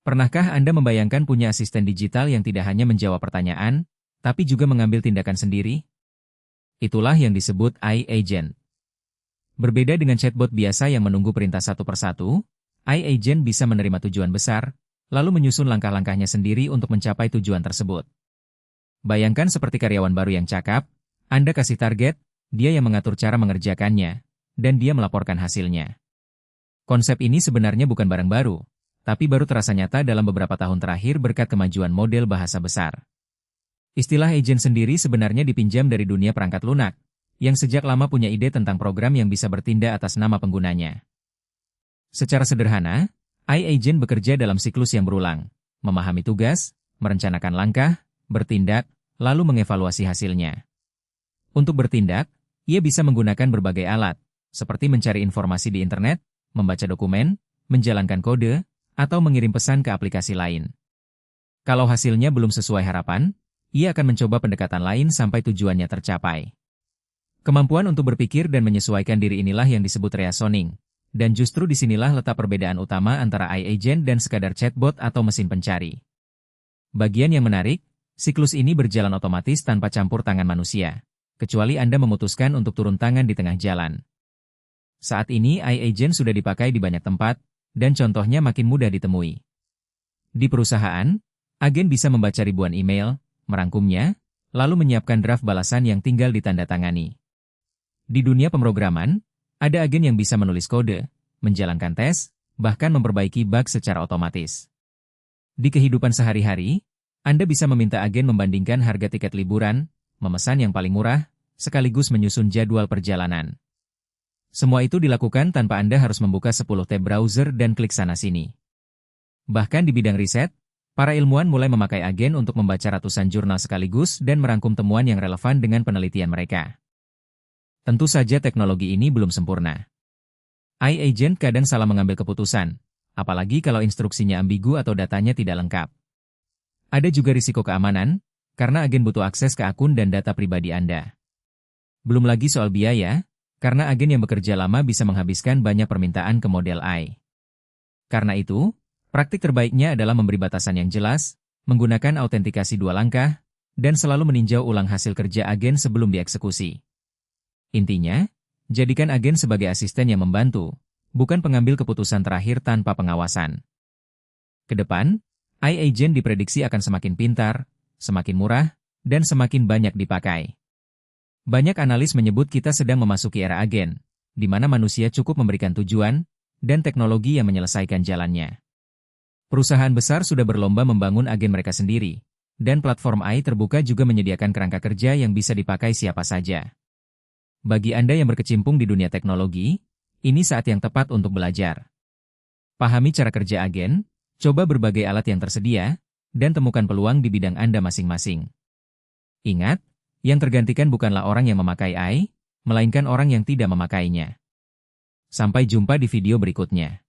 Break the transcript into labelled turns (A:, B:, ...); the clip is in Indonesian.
A: Pernahkah Anda membayangkan punya asisten digital yang tidak hanya menjawab pertanyaan, tapi juga mengambil tindakan sendiri? Itulah yang disebut AI Agent. Berbeda dengan chatbot biasa yang menunggu perintah satu persatu, AI Agent bisa menerima tujuan besar, lalu menyusun langkah-langkahnya sendiri untuk mencapai tujuan tersebut. Bayangkan seperti karyawan baru yang cakap, Anda kasih target, dia yang mengatur cara mengerjakannya, dan dia melaporkan hasilnya. Konsep ini sebenarnya bukan barang baru, tapi baru terasa nyata dalam beberapa tahun terakhir berkat kemajuan model bahasa besar. Istilah agent sendiri sebenarnya dipinjam dari dunia perangkat lunak, yang sejak lama punya ide tentang program yang bisa bertindak atas nama penggunanya. Secara sederhana, AI agent bekerja dalam siklus yang berulang, memahami tugas, merencanakan langkah, bertindak, lalu mengevaluasi hasilnya. Untuk bertindak, ia bisa menggunakan berbagai alat, seperti mencari informasi di internet, membaca dokumen, menjalankan kode, atau mengirim pesan ke aplikasi lain. Kalau hasilnya belum sesuai harapan, ia akan mencoba pendekatan lain sampai tujuannya tercapai. Kemampuan untuk berpikir dan menyesuaikan diri inilah yang disebut reasoning, dan justru disinilah letak perbedaan utama antara AI agent dan sekadar chatbot atau mesin pencari. Bagian yang menarik, siklus ini berjalan otomatis tanpa campur tangan manusia, kecuali Anda memutuskan untuk turun tangan di tengah jalan. Saat ini AI agent sudah dipakai di banyak tempat, dan contohnya makin mudah ditemui. Di perusahaan, agen bisa membaca ribuan email, merangkumnya, lalu menyiapkan draft balasan yang tinggal ditandatangani. Di dunia pemrograman, ada agen yang bisa menulis kode, menjalankan tes, bahkan memperbaiki bug secara otomatis. Di kehidupan sehari-hari, Anda bisa meminta agen membandingkan harga tiket liburan, memesan yang paling murah, sekaligus menyusun jadwal perjalanan. Semua itu dilakukan tanpa Anda harus membuka 10 tab browser dan klik sana-sini. Bahkan di bidang riset, para ilmuwan mulai memakai agen untuk membaca ratusan jurnal sekaligus dan merangkum temuan yang relevan dengan penelitian mereka. Tentu saja teknologi ini belum sempurna. AI agent kadang salah mengambil keputusan, apalagi kalau instruksinya ambigu atau datanya tidak lengkap. Ada juga risiko keamanan, karena agen butuh akses ke akun dan data pribadi Anda. Belum lagi soal biaya, karena agen yang bekerja lama bisa menghabiskan banyak permintaan ke model AI. Karena itu, praktik terbaiknya adalah memberi batasan yang jelas, menggunakan autentikasi 2 langkah, dan selalu meninjau ulang hasil kerja agen sebelum dieksekusi. Intinya, jadikan agen sebagai asisten yang membantu, bukan pengambil keputusan terakhir tanpa pengawasan. Kedepan, AI agent diprediksi akan semakin pintar, semakin murah, dan semakin banyak dipakai. Banyak analis menyebut kita sedang memasuki era agen, di mana manusia cukup memberikan tujuan, dan teknologi yang menyelesaikan jalannya. Perusahaan besar sudah berlomba membangun agen mereka sendiri, dan platform AI terbuka juga menyediakan kerangka kerja yang bisa dipakai siapa saja. Bagi Anda yang berkecimpung di dunia teknologi, ini saat yang tepat untuk belajar. Pahami cara kerja agen, coba berbagai alat yang tersedia, dan temukan peluang di bidang Anda masing-masing. Ingat, yang tergantikan bukanlah orang yang memakai AI, melainkan orang yang tidak memakainya. Sampai jumpa di video berikutnya.